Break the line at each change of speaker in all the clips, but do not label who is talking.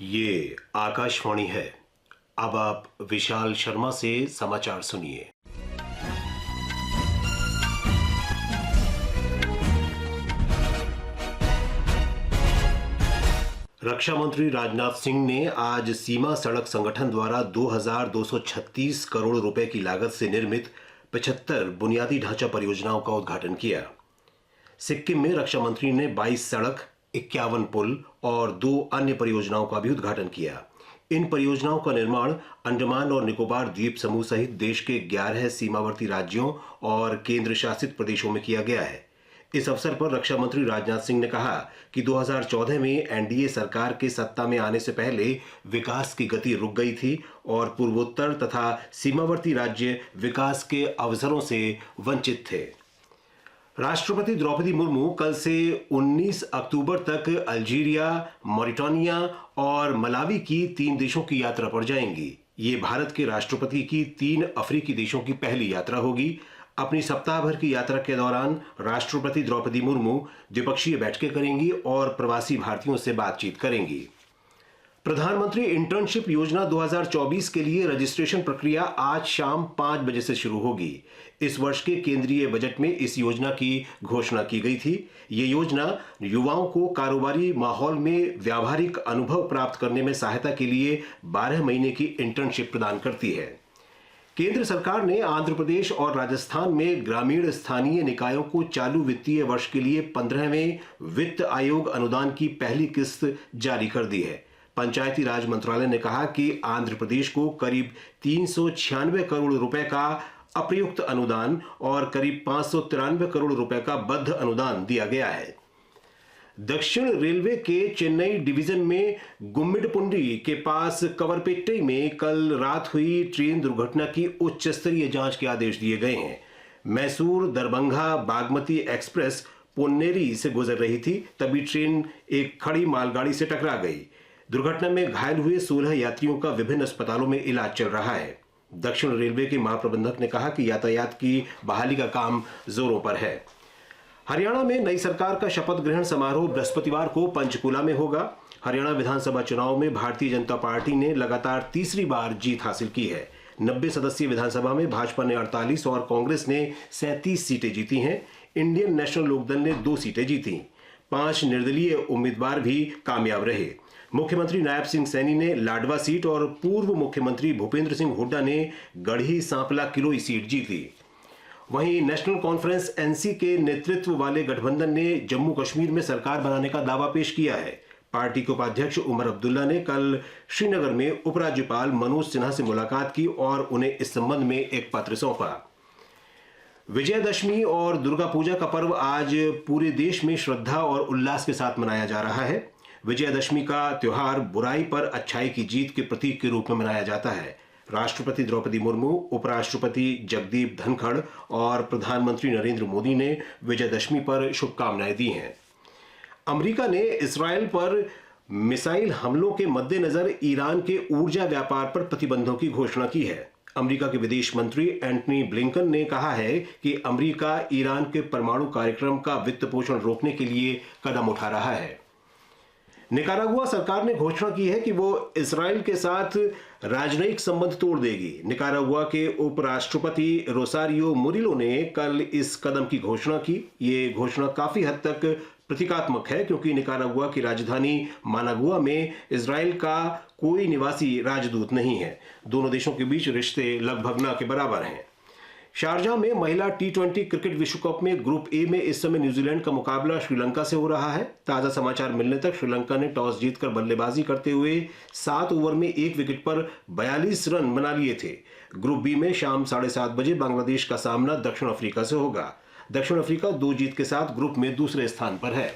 ये आकाशवाणी है। अब आप विशाल शर्मा से समाचार सुनिए। रक्षा मंत्री राजनाथ सिंह ने आज सीमा सड़क संगठन द्वारा 2236 करोड़ रुपए की लागत से निर्मित 75 बुनियादी ढांचा परियोजनाओं का उद्घाटन किया। सिक्किम में रक्षा मंत्री ने 22 सड़क, 51 पुल और 2 अन्य परियोजनाओं का भी उद्घाटन किया। इन परियोजनाओं का निर्माण अंडमान और निकोबार द्वीप समूह सहित देश के 11 सीमावर्ती राज्यों और केंद्र शासित प्रदेशों में किया गया है। इस अवसर पर रक्षा मंत्री राजनाथ सिंह ने कहा कि 2014 में एनडीए सरकार के सत्ता में आने से पहले विकास की गति रुक गई थी और पूर्वोत्तर तथा सीमावर्ती राज्य विकास के अवसरों से वंचित थे। राष्ट्रपति द्रौपदी मुर्मू कल से 19 अक्टूबर तक अल्जीरिया, मॉरिटानिया और मलावी की 3 देशों की यात्रा पर जाएंगी। ये भारत के राष्ट्रपति की 3 अफ्रीकी देशों की पहली यात्रा होगी। अपनी सप्ताह भर की यात्रा के दौरान राष्ट्रपति द्रौपदी मुर्मू द्विपक्षीय बैठकें करेंगी और प्रवासी भारतीयों से बातचीत करेंगी। प्रधानमंत्री इंटर्नशिप योजना 2024 के लिए रजिस्ट्रेशन प्रक्रिया आज शाम 5 बजे से शुरू होगी। इस वर्ष के केंद्रीय बजट में इस योजना की घोषणा की गई थी। ये योजना युवाओं को कारोबारी माहौल में व्यावहारिक अनुभव प्राप्त करने में सहायता के लिए 12 महीने की इंटर्नशिप प्रदान करती है। केंद्र सरकार ने आंध्र प्रदेश और राजस्थान में ग्रामीण स्थानीय निकायों को चालू वित्तीय वर्ष के लिए 15वें वित्त आयोग अनुदान की पहली किस्त जारी कर दी है। पंचायती राज मंत्रालय ने कहा कि आंध्र प्रदेश को करीब 396 करोड़ रुपए का अप्रयुक्त अनुदान और करीब 593 करोड़ रुपए का बद्ध अनुदान दिया गया है। दक्षिण रेलवे के चेन्नई डिवीजन में गुम्मिडपुंडी के पास कवरपेट्टी में कल रात हुई ट्रेन दुर्घटना की उच्च स्तरीय जांच के आदेश दिए गए हैं। मैसूर दरभंगा बागमती एक्सप्रेस पोन्नेरी से गुजर रही थी, तभी ट्रेन एक खड़ी मालगाड़ी से टकरा गई। दुर्घटना में घायल हुए 16 यात्रियों का विभिन्न अस्पतालों में इलाज चल रहा है। दक्षिण रेलवे के महाप्रबंधक ने कहा कि यातायात की बहाली का काम जोरों पर है। हरियाणा में नई सरकार का शपथ ग्रहण समारोह बृहस्पतिवार को पंचकुला में होगा। हरियाणा विधानसभा चुनाव में भारतीय जनता पार्टी ने लगातार तीसरी बार जीत हासिल की है। 90 सदस्यीय विधानसभा में भाजपा ने 48 और कांग्रेस ने 37 सीटें जीती हैं। इंडियन नेशनल लोकदल ने 2 सीटें जीती। 5 निर्दलीय उम्मीदवार भी कामयाब रहे। मुख्यमंत्री नायब सिंह सैनी ने लाडवा सीट और पूर्व मुख्यमंत्री भूपेंद्र सिंह हुड्डा ने गढ़ी सांपला किरोई सीट जीती। वहीं नेशनल कॉन्फ्रेंस एनसी के नेतृत्व वाले गठबंधन ने जम्मू कश्मीर में सरकार बनाने का दावा पेश किया है। पार्टी के उपाध्यक्ष उमर अब्दुल्ला ने कल श्रीनगर में उपराज्यपाल मनोज सिन्हा से मुलाकात की और उन्हें इस संबंध में एक पत्र सौंपा। विजयदशमी और दुर्गा पूजा का पर्व आज पूरे देश में श्रद्धा और उल्लास के साथ मनाया जा रहा है। विजयदशमी का त्योहार बुराई पर अच्छाई की जीत के प्रतीक के रूप में मनाया जाता है। राष्ट्रपति द्रौपदी मुर्मू, उपराष्ट्रपति जगदीप धनखड़ और प्रधानमंत्री नरेंद्र मोदी ने विजयदशमी पर शुभकामनाएं दी हैं। अमेरिका ने इसराइल पर मिसाइल हमलों के मद्देनजर ईरान के ऊर्जा व्यापार पर प्रतिबंधों की घोषणा की है। अमेरिका के विदेश मंत्री एंटनी ब्लिंकन ने कहा है कि अमेरिका ईरान के परमाणु कार्यक्रम का वित्त पोषण रोकने के लिए कदम उठा रहा है। निकारागुआ सरकार ने घोषणा की है कि वो इसराइल के साथ राजनयिक संबंध तोड़ देगी। निकारागुआ के उपराष्ट्रपति रोसारियो मुरिलो ने कल इस कदम की घोषणा की। ये घोषणा काफी हद तक प्रतीकात्मक है क्योंकि निकारागुआ की राजधानी मानागुआ में इसराइल का कोई निवासी राजदूत नहीं है। दोनों देशों के बीच रिश्ते लगभग न के बराबर हैं। शारजाह में महिला T20 क्रिकेट विश्व कप में ग्रुप ए में इस समय न्यूजीलैंड का मुकाबला श्रीलंका से हो रहा है। ताजा समाचार मिलने तक श्रीलंका ने टॉस जीतकर बल्लेबाजी करते हुए 7 ओवर में 1 विकेट पर 42 रन बना लिए थे। ग्रुप बी में शाम 7:30 बजे बांग्लादेश का सामना दक्षिण अफ्रीका से होगा। दक्षिण अफ्रीका 2 जीत के साथ ग्रुप में दूसरे स्थान पर है।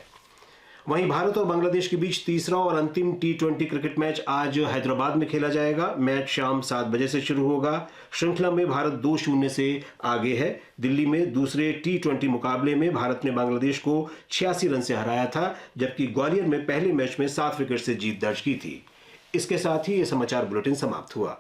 वहीं भारत और बांग्लादेश के बीच तीसरा और अंतिम T20 क्रिकेट मैच आज हैदराबाद में खेला जाएगा। मैच शाम 7 बजे से शुरू होगा। श्रृंखला में भारत 2-0 से आगे है। दिल्ली में दूसरे T20 मुकाबले में भारत ने बांग्लादेश को 86 रन से हराया था, जबकि ग्वालियर में पहले मैच में 7 विकेट से जीत दर्ज की थी। इसके साथ ही ये समाचार बुलेटिन समाप्त हुआ।